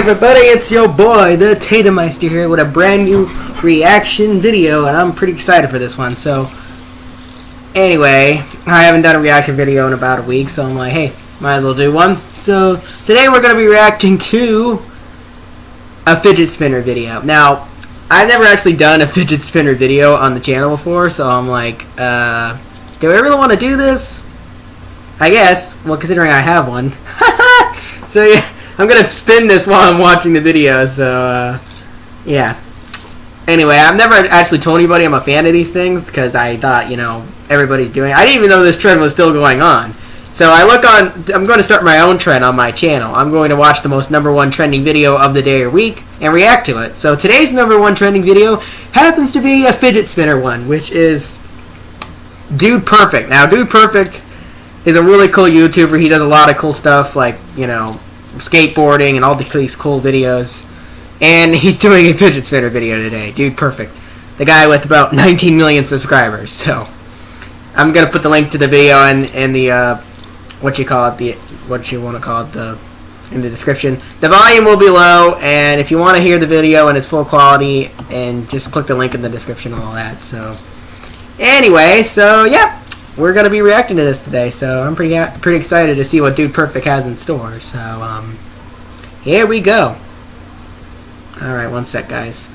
everybody, it's your boy, the Tate here, with a brand new reaction video, and I'm pretty excited for this one. So, anyway, I haven't done a reaction video in about a week, so I'm like, hey, might as well do one. So, today we're going to be reacting to a fidget spinner video. Now, I've never actually done a fidget spinner video on the channel before, so I'm like, do I really want to do this? I guess, well, considering I have one. So, yeah. I'm going to spin this while I'm watching the video, so, yeah. Anyway, I've never actually told anybody I'm a fan of these things, because I thought, you know, everybody's doing it. I didn't even know this trend was still going on. So I'm going to start my own trend on my channel. I'm going to watch the most #1 trending video of the day or week, and react to it. So today's #1 trending video happens to be a fidget spinner one, which is Dude Perfect. Now, Dude Perfect is a really cool YouTuber. He does a lot of cool stuff, like, you know, skateboarding and all these cool videos, and he's doing a fidget spinner video today. Dude Perfect, the guy with about 19 million subscribers. So I'm gonna put the link to the video and the what you want to call it, in the description. The volume will be low, and if you want to hear the video in its full quality, and just click the link in the description and all that. So anyway, so yeah, we're gonna be reacting to this today, so I'm pretty excited to see what Dude Perfect has in store. So here we go. All right, one sec, guys.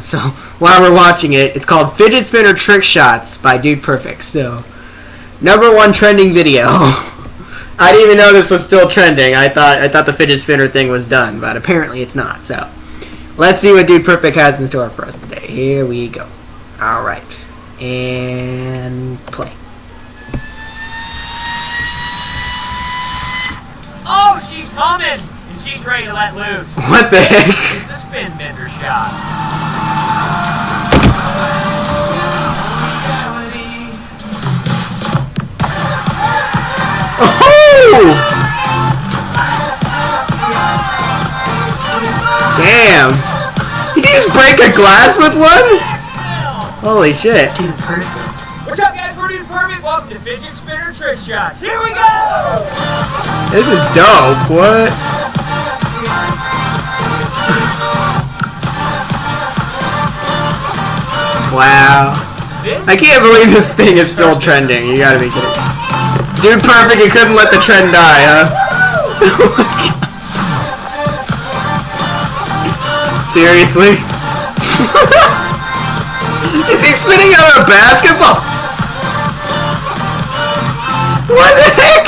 So while we're watching it, it's called Fidget Spinner Trick Shots by Dude Perfect. So #1 trending video. I didn't even know this was still trending. I thought the fidget spinner thing was done, but apparently it's not. So let's see what Dude Perfect has in store for us today. Here we go. All right, and play. Oh, she's coming! And she's ready to let loose. What the heck? This is the spin bender shot. Oh! Damn! Did you just break a glass with one? Holy shit. What's up, guys? We're Dude Perfect. Welcome to Fidget Spinner Trick Shots. Here we go! This is dope. What? Wow. I can't believe this thing is still trending. You gotta be kidding. Dude Perfect, you couldn't let the trend die, huh? Oh my God. Seriously? Is he spinning out a basketball? What the heck?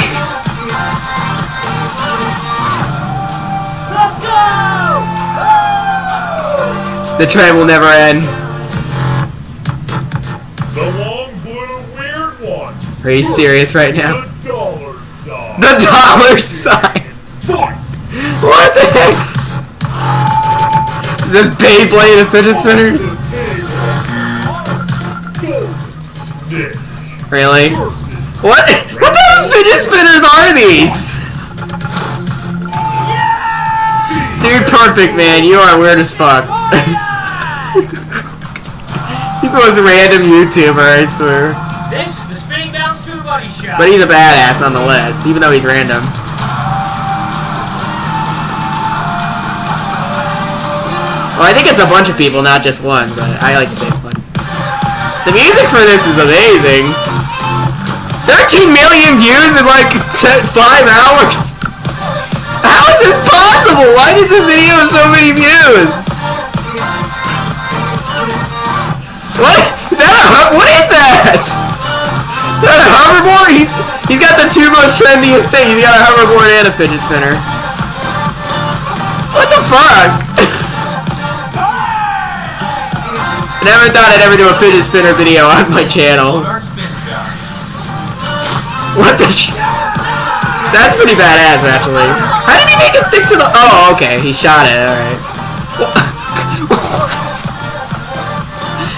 Let's go! The trend will never end. The long blue weird one. Are you serious right now? The dollar sign. The dollar sign. What the heck? Is this Beyblade of fidget spinners? Really? What? What type of fidget spinners are these? Dude Perfect, man, you are weird as fuck. He's the most random YouTuber, I swear. This is the spinning bounce to a buddy shot. But he's a badass nonetheless, even though he's random. Well, I think it's a bunch of people, not just one, but I like to say one. The music for this is amazing. 13 million views in like 5 hours. How is this possible? Why does this video have so many views? What? What is that? Is that a hoverboard? He's got the two most trendiest things. He's got a hoverboard and a fidget spinner. What the fuck? I never thought I'd ever do a fidget spinner video on my channel. What the That's pretty badass, actually. How did he make it stick to the... Oh, okay. He shot it. Alright.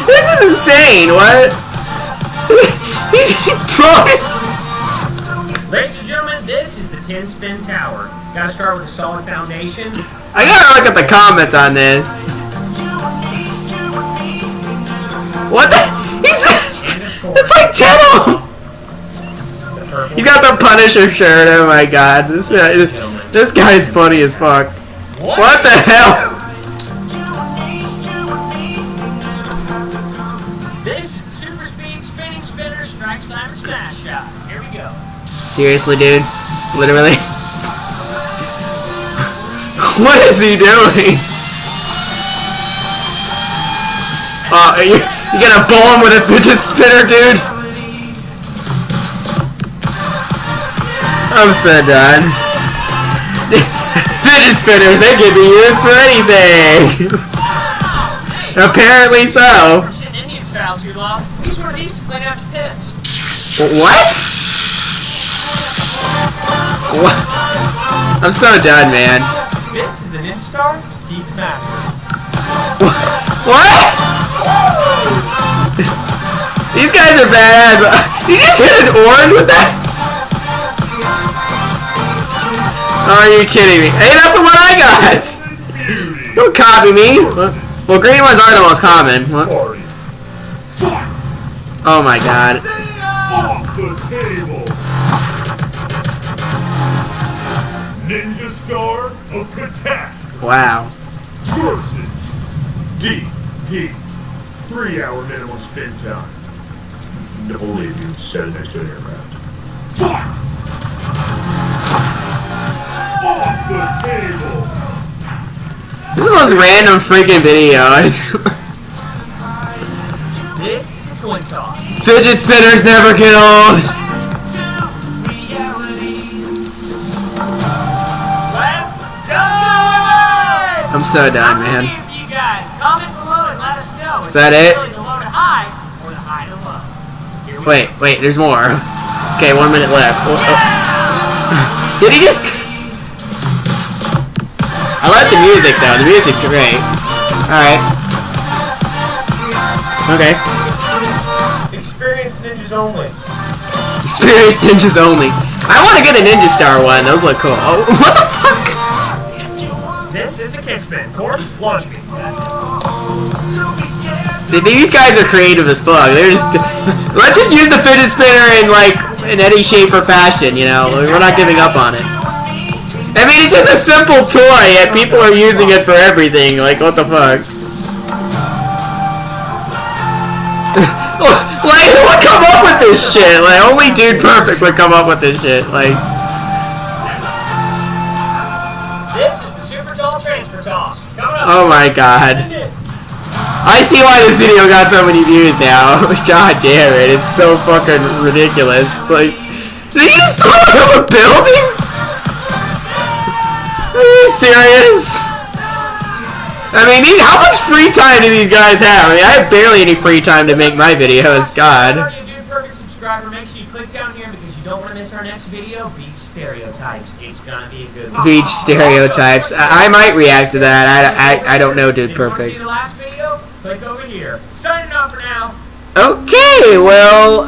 This is insane. What? He's throwing it. Ladies and gentlemen, this is the 10-spin tower. Gotta start with a solid foundation. I gotta look at the comments on this. What the? It's like 10 of them. He's got the Punisher shirt. Oh my God, this guy's funny as fuck. What the hell? This is the Super Speed Spinning Spinner Strike Slam and Smash Shot. Here we go. Seriously, dude? Literally? What is he doing? Oh, you gonna bowl him with a fidget spinner, dude? I'm so done. Fidget spinners, they can be used for anything! Apparently so. We're sitting Indian style too long. Use one of these to clean out your pits. What? What? I'm so done, man. This is the Ninja Star Skeet Smasher. What? These guys are badass. You just hit an orange with that? Are you kidding me? Hey, that's the one I got! Don't copy me. Well, green ones are the most common. What? Oh my god. Off the table. Ninja Star of Catastrophe Wow. versus DP. 3-hour minimum spin time. Don't believe you. Set it next to an aircraft. Off the table. This is the most random freaking videos. This is the Twin Toss. Fidget spinners never get old. Let's go! I'm so done, man. You guys, comment below and let us know. Is that it? The low to high or the high to low. Here we Wait, there's more. Okay, 1 minute left. Oh. Did he just... I like the music, though. The music's great. Alright. Okay. Experienced ninjas only. Experienced ninjas only. I want to get a Ninja Star one. Those look cool. Oh, what the fuck? This is the kick spin. Court, launch me. These guys are creative as fuck. They're just... Let's just use the fidget spinner in, like, in any shape or fashion, you know? We're not giving up on it. I mean, it's just a simple toy, yet people are using it for everything. Like, what the fuck? Like, who would come up with this shit? Like, only Dude Perfect would come up with this shit. Like... This is the Super Tall Transfer Toss. Coming up. Oh my god. I see why this video got so many views now. God damn it, it's so fucking ridiculous. It's like... Did you just throw it up a building? Are you serious? I mean, how much free time do these guys have? I mean, I have barely any free time to make my videos. God. If you're a Dude Perfect subscriber, make sure you click down here because you don't want to miss our next video, Beach Stereotypes. It's gonna be a good one. Beach stereotypes. I might react to that. I don't know Dude If you want to see Perfect. the last video, click over here. Signing off for now. Okay, well,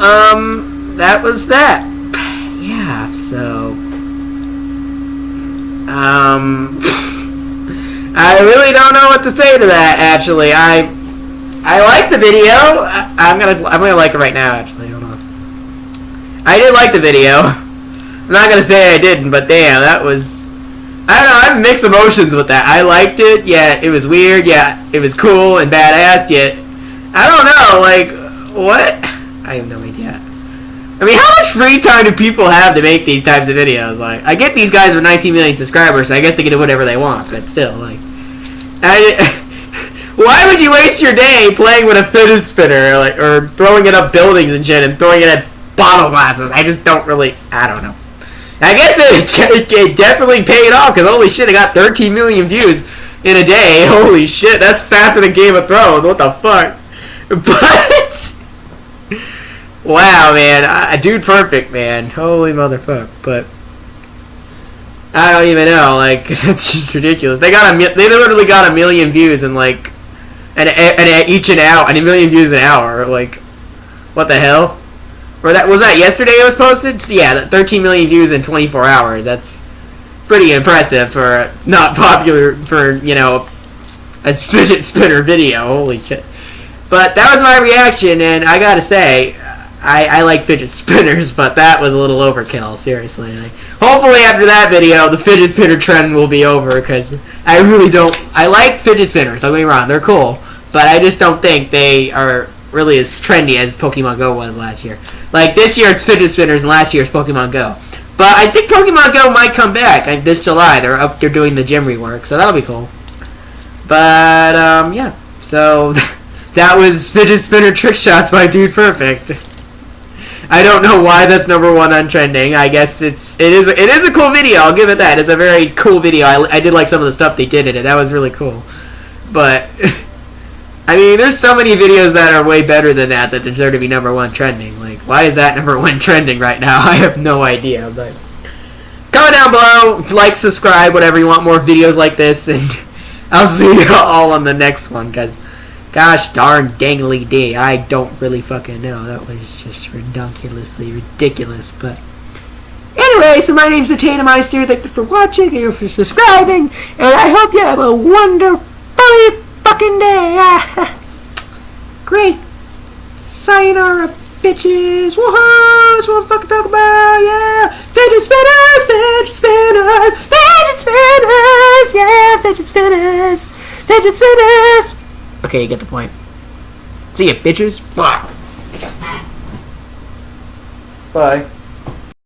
that was that. Yeah, so... I really don't know what to say to that. Actually, I like the video. I'm gonna like it right now. Actually, hold on. I did like the video. I'm not gonna say I didn't, but damn, that was. I don't know. I have mixed emotions with that. I liked it. Yeah, it was weird. Yeah, it was cool and badass. Yet, I don't know. Like, what? I have no idea. I mean, how much free time do people have to make these types of videos? Like, I get these guys with 19 million subscribers, so I guess they can do whatever they want, but still, like... why would you waste your day playing with a fidget spinner, like, or throwing it up buildings and shit, and throwing it at bottle glasses? I just don't really... I don't know. I guess it definitely paid off, because holy shit, it got 13 million views in a day. Holy shit, that's faster than Game of Thrones. What the fuck? But... Wow, man, Dude Perfect, man, holy motherfucker! But I don't even know, like that's just ridiculous. They literally got 1 million views in like and each an hour, and 1 million views an hour. Like, what the hell? Or was that yesterday it was posted? So, yeah, 13 million views in 24 hours. That's pretty impressive for not popular for a fidget spinner video. Holy shit! But that was my reaction, and I gotta say, I like fidget spinners, but that was a little overkill, seriously. Like, hopefully after that video, the fidget spinner trend will be over, because I really don't... I like fidget spinners, don't get me wrong, they're cool, but I just don't think they are really as trendy as Pokemon Go was last year. Like, this year it's fidget spinners, and last year it's Pokemon Go. But I think Pokemon Go might come back, like, this July. They're doing the gym rework, so that'll be cool. But, yeah. So, that was fidget spinner trick shots by Dude Perfect. I don't know why that's #1 on trending. I guess it is a cool video. I'll give it that. It's a very cool video. I did like some of the stuff they did in it. That was really cool. But I mean, there's so many videos that are way better than that deserve to be #1 trending. Like, why is that #1 trending right now? I have no idea. But comment down below, like, subscribe, whatever you want, more videos like this, and I'll see you all on the next one. Cause gosh darn dangly day, I don't really fucking know. That was just ridiculously ridiculous. But anyway, so my name's the Tate Meister. Thank you for watching, thank you for subscribing, and I hope you have a wonderfully fucking day. Great. Sayonara, bitches. Woohoo! That's what I'm fucking talking about. Yeah. Fidget spinners, fidget spinners, fidget spinners. Yeah, fidget spinners, fidget spinners. Okay, you get the point. See ya, bitches. Bye. Bye.